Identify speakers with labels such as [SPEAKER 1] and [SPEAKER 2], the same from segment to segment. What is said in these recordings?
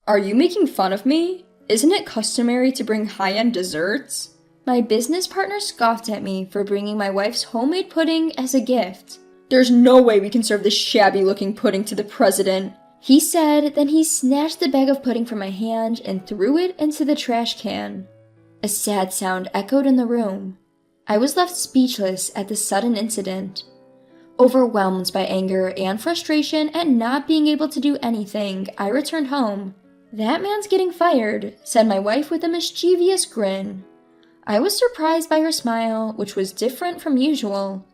[SPEAKER 1] Are you making fun of me? Isn't it customary to bring high-end desserts? My business partner scoffed at me for bringing my wife's homemade pudding as a gift. There's no way we can serve this shabby-looking pudding to the president, he said, then he snatched the bag of pudding from my hand and threw it into the trash can. A sad sound echoed in the room. I was left speechless at the sudden incident. Overwhelmed by anger and frustration at not being able to do anything, I returned home. "That man's getting fired," said my wife with a mischievous grin. I was surprised by her smile, which was different from usual.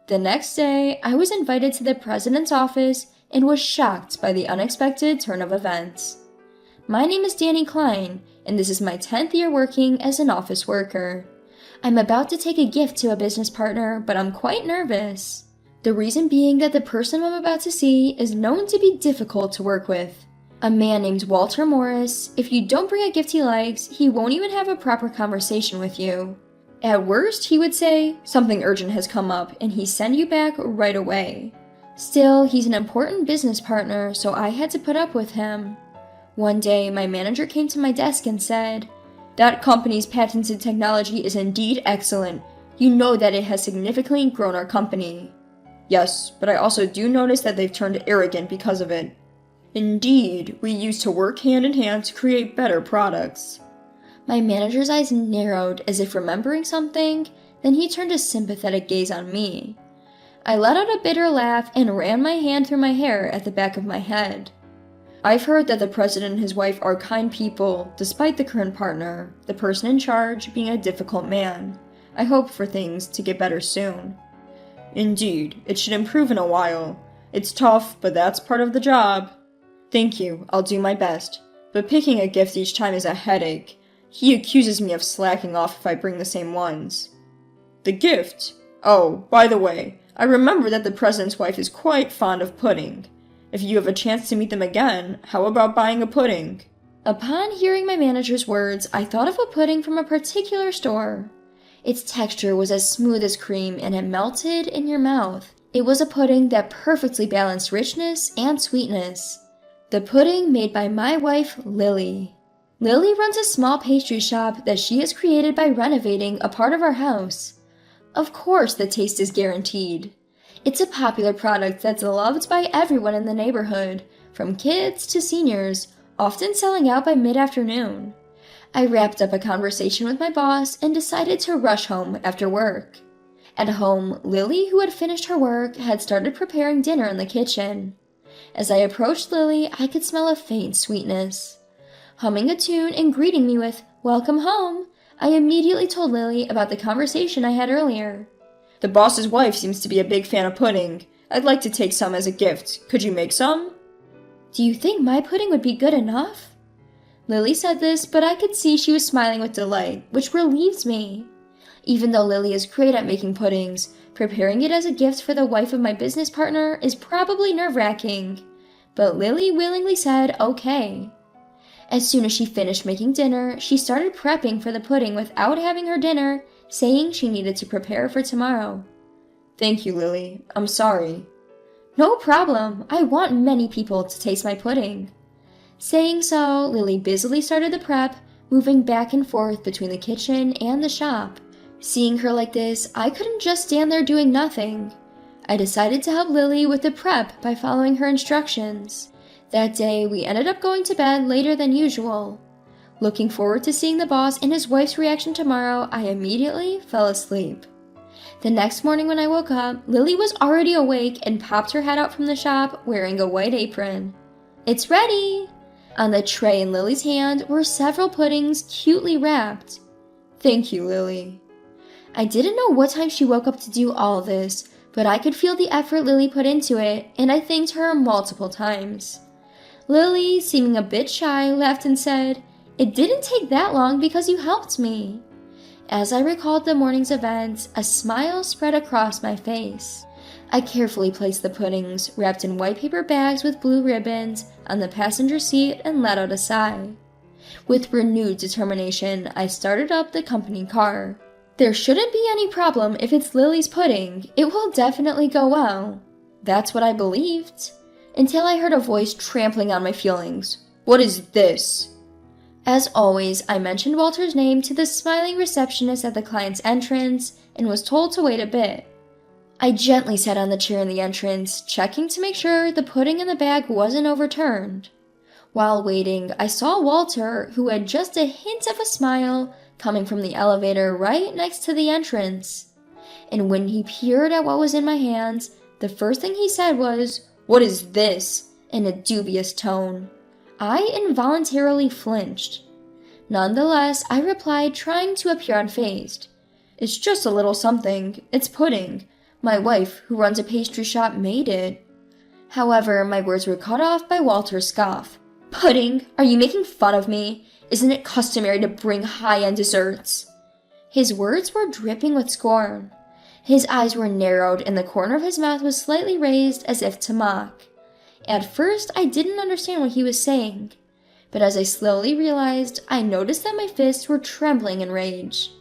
[SPEAKER 1] The next day, I was invited to the president's office and was shocked by the unexpected turn of events. My name is Danny Klein, and this is my 10th year working as an office worker. I'm about to take a gift to a business partner, but I'm quite nervous. The reason being that the person I'm about to see is known to be difficult to work with. A man named Walter Morris. If you don't bring a gift he likes, he won't even have a proper conversation with you. At worst, he would say, "Something urgent has come up," and he'd send you back right away. Still, he's an important business partner, so I had to put up with him. One day, my manager came to my desk and said, "That company's patented technology is indeed excellent. You know that it has significantly grown our company." "Yes, but I also do notice that they've turned arrogant because of it." "Indeed, we used to work hand in hand to create better products." My manager's eyes narrowed as if remembering something, then he turned a sympathetic gaze on me. I let out a bitter laugh and ran my hand through my hair at the back of my head. "I've heard that the president and his wife are kind people, despite the current partner, the person in charge, being a difficult man. I hope for things to get better soon." "Indeed, it should improve in a while. It's tough, but that's part of the job." "Thank you, I'll do my best. But picking a gift each time is a headache. He accuses me of slacking off if I bring the same ones." "The gift? Oh, by the way, I remember that the president's wife is quite fond of pudding. If you have a chance to meet them again, how about buying a pudding?" Upon hearing my manager's words, I thought of a pudding from a particular store. Its texture was as smooth as cream and it melted in your mouth. It was a pudding that perfectly balanced richness and sweetness. The pudding made by my wife, Lily. Lily runs a small pastry shop that she has created by renovating a part of our house. Of course, the taste is guaranteed. It's a popular product that's loved by everyone in the neighborhood, from kids to seniors, often selling out by mid-afternoon. I wrapped up a conversation with my boss and decided to rush home after work. At home, Lily, who had finished her work, had started preparing dinner in the kitchen. As I approached Lily, I could smell a faint sweetness. Humming a tune and greeting me with, "Welcome home," I immediately told Lily about the conversation I had earlier. "The boss's wife seems to be a big fan of pudding. I'd like to take some as a gift. Could you make some?" "Do you think my pudding would be good enough?" Lily said this, but I could see she was smiling with delight, which relieved me. Even though Lily is great at making puddings, preparing it as a gift for the wife of my business partner is probably nerve-wracking. But Lily willingly said okay. As soon as she finished making dinner, she started prepping for the pudding without having her dinner, saying she needed to prepare for tomorrow. "Thank you, Lily. I'm sorry." "No problem. I want many people to taste my pudding." Saying so, Lily busily started the prep, moving back and forth between the kitchen and the shop. Seeing her like this, I couldn't just stand there doing nothing. I decided to help Lily with the prep by following her instructions. That day, we ended up going to bed later than usual. Looking forward to seeing the boss and his wife's reaction tomorrow, I immediately fell asleep. The next morning when I woke up, Lily was already awake and popped her head out from the shop wearing a white apron. "It's ready!" On the tray in Lily's hand were several puddings cutely wrapped. "Thank you, Lily." I didn't know what time she woke up to do all this, but I could feel the effort Lily put into it, and I thanked her multiple times. Lily, seeming a bit shy, laughed and said, "It didn't take that long because you helped me." As I recalled the morning's events, a smile spread across my face. I carefully placed the puddings, wrapped in white paper bags with blue ribbons, on the passenger seat and let out a sigh. With renewed determination, I started up the company car. There shouldn't be any problem if it's Lily's pudding. It will definitely go well. That's what I believed. Until I heard a voice trampling on my feelings. What is this? As always, I mentioned Walter's name to the smiling receptionist at the client's entrance and was told to wait a bit. I gently sat on the chair in the entrance, checking to make sure the pudding in the bag wasn't overturned. While waiting, I saw Walter, who had just a hint of a smile, coming from the elevator right next to the entrance. And when he peered at what was in my hands, the first thing he said was, "What is this?" in a dubious tone. I involuntarily flinched. Nonetheless, I replied, trying to appear unfazed. "It's just a little something. It's pudding. My wife, who runs a pastry shop, made it." However, my words were cut off by Walter's scoff. "Pudding? Are you making fun of me? Isn't it customary to bring high-end desserts?" His words were dripping with scorn. His eyes were narrowed and the corner of his mouth was slightly raised as if to mock. At first, I didn't understand what he was saying, but as I slowly realized, I noticed that my fists were trembling in rage.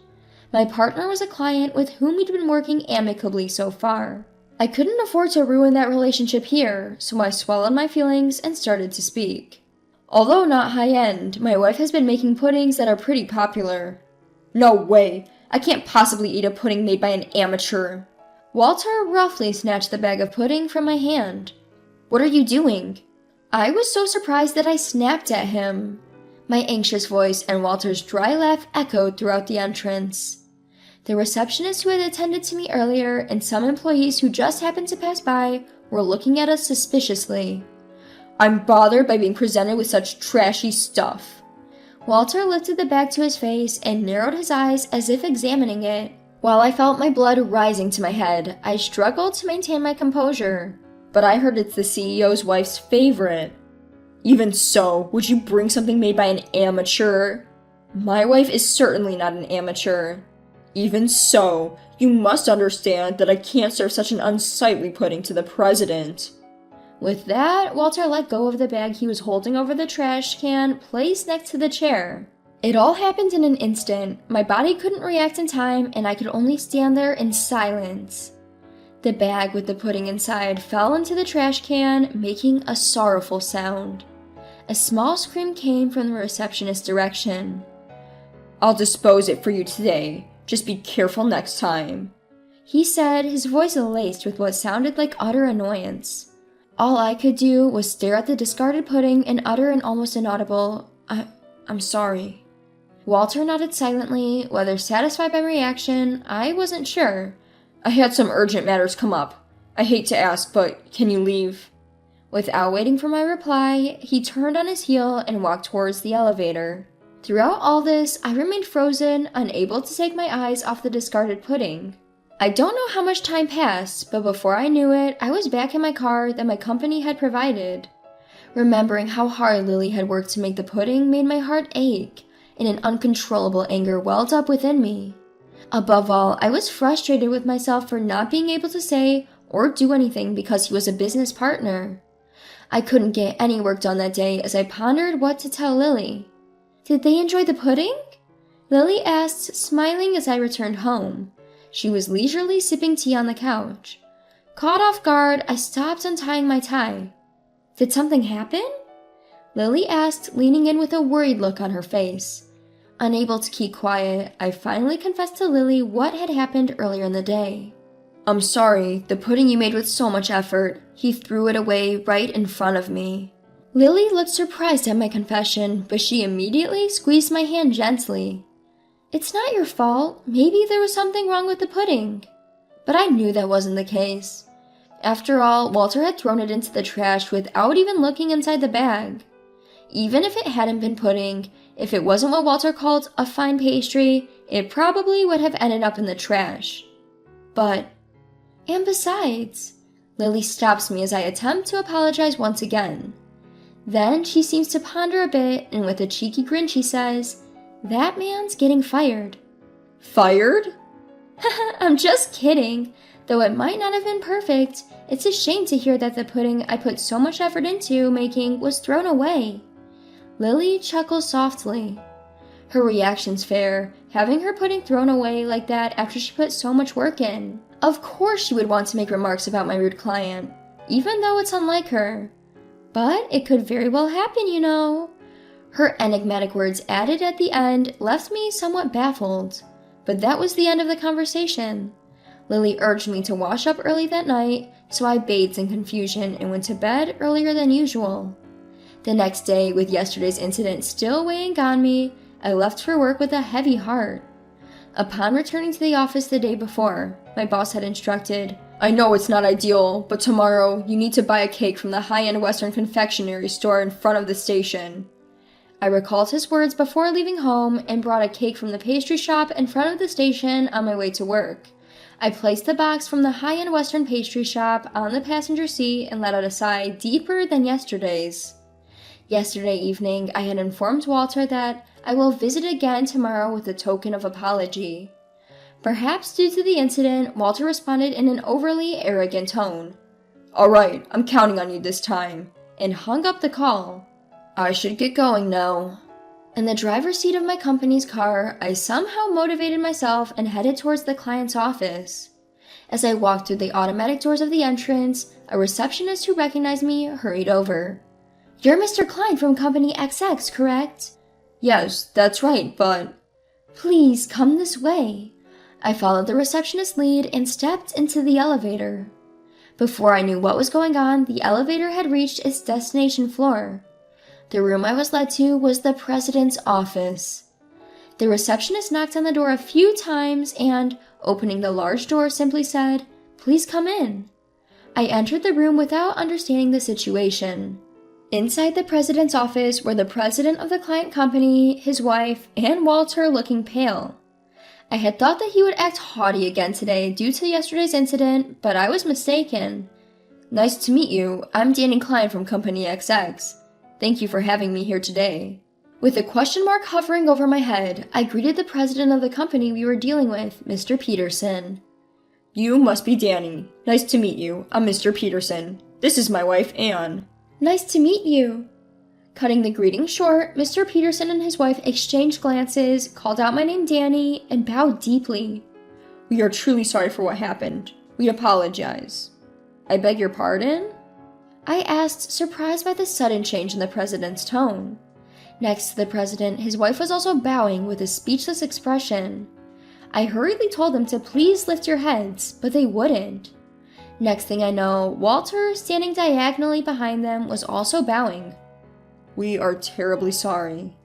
[SPEAKER 1] My partner was a client with whom we'd been working amicably so far. I couldn't afford to ruin that relationship here, so I swallowed my feelings and started to speak. "Although not high-end, my wife has been making puddings that are pretty popular." "No way! I can't possibly eat a pudding made by an amateur." Walter roughly snatched the bag of pudding from my hand. "What are you doing?" I was so surprised that I snapped at him. My anxious voice and Walter's dry laugh echoed throughout the entrance. The receptionist who had attended to me earlier and some employees who just happened to pass by were looking at us suspiciously. "I'm bothered by being presented with such trashy stuff." Walter lifted the bag to his face and narrowed his eyes as if examining it. While I felt my blood rising to my head, I struggled to maintain my composure. "But I heard it's the CEO's wife's favorite." "Even so, would you bring something made by an amateur?" "My wife is certainly not an amateur." "Even so, you must understand that I can't serve such an unsightly pudding to the president." With that, Walter let go of the bag he was holding over the trash can placed next to the chair. It all happened in an instant. My body couldn't react in time, and I could only stand there in silence. The bag with the pudding inside fell into the trash can, making a sorrowful sound. A small scream came from the receptionist's direction. "I'll dispose it for you today. Just be careful next time," he said, his voice laced with what sounded like utter annoyance. All I could do was stare at the discarded pudding and utter an almost inaudible, I'm sorry." Walter nodded silently, whether satisfied by my reaction, I wasn't sure. "I had some urgent matters come up. I hate to ask, but can you leave?" Without waiting for my reply, he turned on his heel and walked towards the elevator. Throughout all this, I remained frozen, unable to take my eyes off the discarded pudding. I don't know how much time passed, but before I knew it, I was back in my car that my company had provided. Remembering how hard Lily had worked to make the pudding made my heart ache, and an uncontrollable anger welled up within me. Above all, I was frustrated with myself for not being able to say or do anything because he was a business partner. I couldn't get any work done that day as I pondered what to tell Lily. "Did they enjoy the pudding?" Lily asked, smiling as I returned home. She was leisurely sipping tea on the couch. Caught off guard, I stopped untying my tie. "Did something happen?" Lily asked, leaning in with a worried look on her face. Unable to keep quiet, I finally confessed to Lily what had happened earlier in the day. "I'm sorry, the pudding you made with so much effort. He threw it away right in front of me." Lily looked surprised at my confession, but she immediately squeezed my hand gently. "It's not your fault. Maybe there was something wrong with the pudding." But I knew that wasn't the case. After all, Walter had thrown it into the trash without even looking inside the bag. Even if it hadn't been pudding, if it wasn't what Walter called a fine pastry, it probably would have ended up in the trash. And besides, Lily stops me as I attempt to apologize once again. Then she seems to ponder a bit, and with a cheeky grin she says, "That man's getting fired." "Fired?" "I'm just kidding. Though it might not have been perfect, it's a shame to hear that the pudding I put so much effort into making was thrown away." Lily chuckles softly. Her reaction's fair, having her pudding thrown away like that after she put so much work in. Of course she would want to make remarks about my rude client, even though it's unlike her. But it could very well happen, you know. Her enigmatic words added at the end left me somewhat baffled. But that was the end of the conversation. Lily urged me to wash up early that night, so I bathed in confusion and went to bed earlier than usual. The next day, with yesterday's incident still weighing on me, I left for work with a heavy heart. Upon returning to the office the day before, my boss had instructed, "I know it's not ideal, but tomorrow you need to buy a cake from the high-end Western confectionery store in front of the station." I recalled his words before leaving home and brought a cake from the pastry shop in front of the station on my way to work. I placed the box from the high-end Western pastry shop on the passenger seat and let out a sigh deeper than yesterday's. Yesterday evening, I had informed Walter that I will visit again tomorrow with a token of apology. Perhaps due to the incident, Walter responded in an overly arrogant tone. "All right, I'm counting on you this time," and hung up the call. I should get going now. In the driver's seat of my company's car, I somehow motivated myself and headed towards the client's office. As I walked through the automatic doors of the entrance, a receptionist who recognized me hurried over. "You're Mr. Klein from Company XX, correct?" "Yes, that's right, but—" "Please come this way." I followed the receptionist's lead and stepped into the elevator. Before I knew what was going on, the elevator had reached its destination floor. The room I was led to was the president's office. The receptionist knocked on the door a few times and, opening the large door, simply said, "Please come in." I entered the room without understanding the situation. Inside the president's office were the president of the client company, his wife, and Walter looking pale. I had thought that he would act haughty again today due to yesterday's incident, but I was mistaken. "Nice to meet you. I'm Danny Klein from Company XX. Thank you for having me here today." With a question mark hovering over my head, I greeted the president of the company we were dealing with, Mr. Peterson. "You must be Danny. Nice to meet you. I'm Mr. Peterson. This is my wife, Anne." "Nice to meet you." Cutting the greeting short, Mr. Peterson and his wife exchanged glances, called out my name Danny, and bowed deeply. "We are truly sorry for what happened. We apologize." "I beg your pardon?" I asked, surprised by the sudden change in the president's tone. Next to the president, his wife was also bowing with a speechless expression. I hurriedly told them to please lift your heads, but they wouldn't. Next thing I know, Walter, standing diagonally behind them, was also bowing. "We are terribly sorry."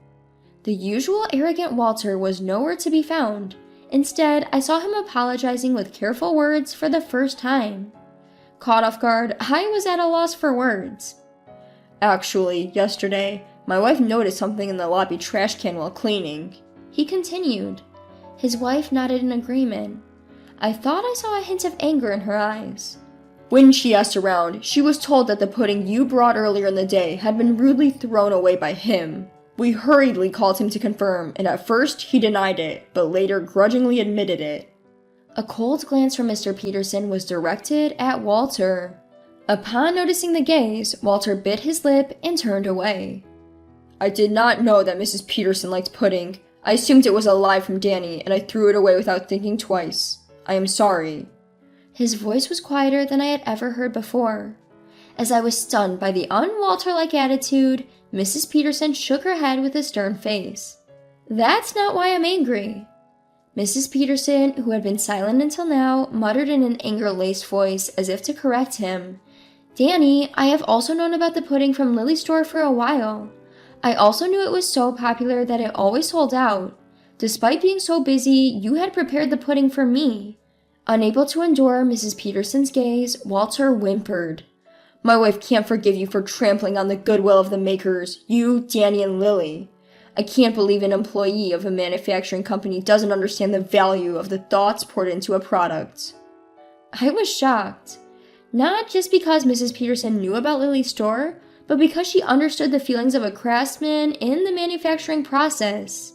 [SPEAKER 1] The usual arrogant Walter was nowhere to be found. Instead, I saw him apologizing with careful words for the first time. Caught off guard, I was at a loss for words. "Actually, yesterday, my wife noticed something in the lobby trash can while cleaning," he continued. His wife nodded in agreement. I thought I saw a hint of anger in her eyes. "When she asked around, she was told that the pudding you brought earlier in the day had been rudely thrown away by him. We hurriedly called him to confirm, and at first he denied it, but later grudgingly admitted it." A cold glance from Mr. Peterson was directed at Walter. Upon noticing the gaze, Walter bit his lip and turned away. "I did not know that Mrs. Peterson liked pudding. I assumed it was a lie from Danny, and I threw it away without thinking twice. I am sorry." His voice was quieter than I had ever heard before. As I was stunned by the un-Walter-like attitude, Mrs. Peterson shook her head with a stern face. "That's not why I'm angry." Mrs. Peterson, who had been silent until now, muttered in an anger-laced voice as if to correct him. "Danny, I have also known about the pudding from Lily's store for a while. I also knew it was so popular that it always sold out. Despite being so busy, you had prepared the pudding for me." Unable to endure Mrs. Peterson's gaze, Walter whimpered. "My wife can't forgive you for trampling on the goodwill of the makers, you, Danny, and Lily. I can't believe an employee of a manufacturing company doesn't understand the value of the thoughts poured into a product." I was shocked. Not just because Mrs. Peterson knew about Lily's store, but because she understood the feelings of a craftsman in the manufacturing process.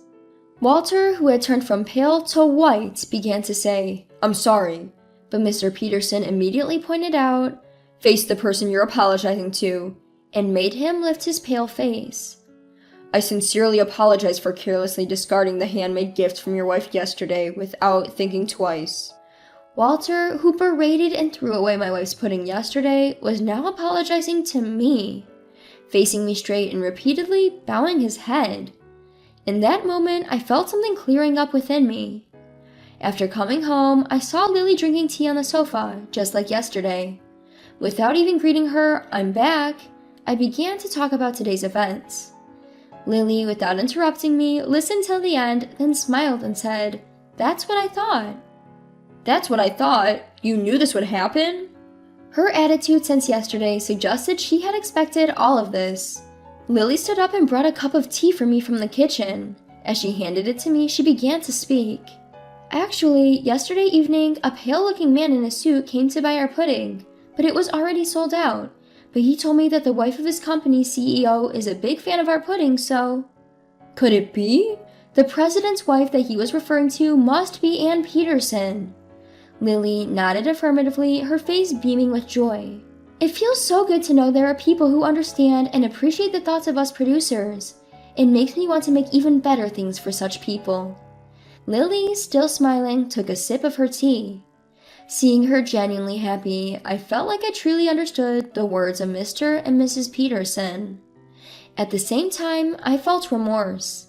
[SPEAKER 1] Walter, who had turned from pale to white, began to say, "I'm sorry," but Mr. Peterson immediately pointed out, "Face the person you're apologizing to," and made him lift his pale face. "I sincerely apologize for carelessly discarding the handmade gift from your wife yesterday without thinking twice." Walter, who berated and threw away my wife's pudding yesterday, was now apologizing to me. facing me straight and repeatedly bowing his head. In that moment, I felt something clearing up within me. After coming home, I saw Lily drinking tea on the sofa, just like yesterday. Without even greeting her, "I'm back," I began to talk about today's events. Lily, without interrupting me, listened till the end, then smiled and said, "That's what I thought." "That's what I thought? You knew this would happen?" Her attitude since yesterday suggested she had expected all of this. Lily stood up and brought a cup of tea for me from the kitchen. As she handed it to me, she began to speak. "Actually, yesterday evening, a pale-looking man in a suit came to buy our pudding, but it was already sold out. But he told me that the wife of his company's CEO is a big fan of our pudding, so..." Could it be? The president's wife that he was referring to must be Ann Peterson. Lily nodded affirmatively, her face beaming with joy. "It feels so good to know there are people who understand and appreciate the thoughts of us producers. It makes me want to make even better things for such people." Lily, still smiling, took a sip of her tea. Seeing her genuinely happy, I felt like I truly understood the words of Mr. and Mrs. Peterson. At the same time, I felt remorse.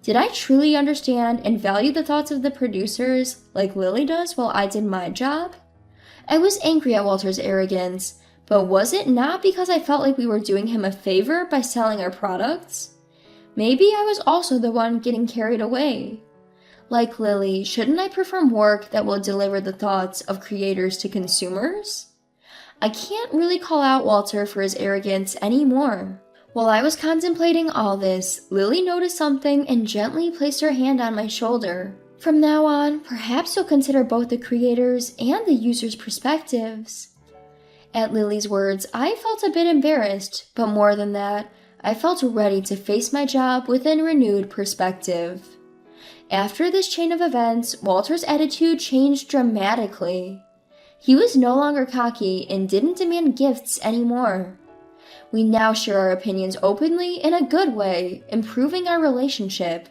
[SPEAKER 1] Did I truly understand and value the thoughts of the producers like Lily does while I did my job? I was angry at Walter's arrogance, but was it not because I felt like we were doing him a favor by selling our products? Maybe I was also the one getting carried away. Like Lily, shouldn't I perform work that will deliver the thoughts of creators to consumers? I can't really call out Walter for his arrogance anymore. While I was contemplating all this, Lily noticed something and gently placed her hand on my shoulder. "From now on, perhaps you'll consider both the creators and the users' perspectives." At Lily's words, I felt a bit embarrassed, but more than that, I felt ready to face my job with a renewed perspective. After this chain of events, Walter's attitude changed dramatically. He was no longer cocky and didn't demand gifts anymore. We now share our opinions openly in a good way, improving our relationship.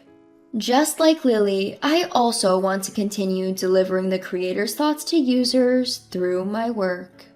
[SPEAKER 1] Just like Lily, I also want to continue delivering the creator's thoughts to users through my work.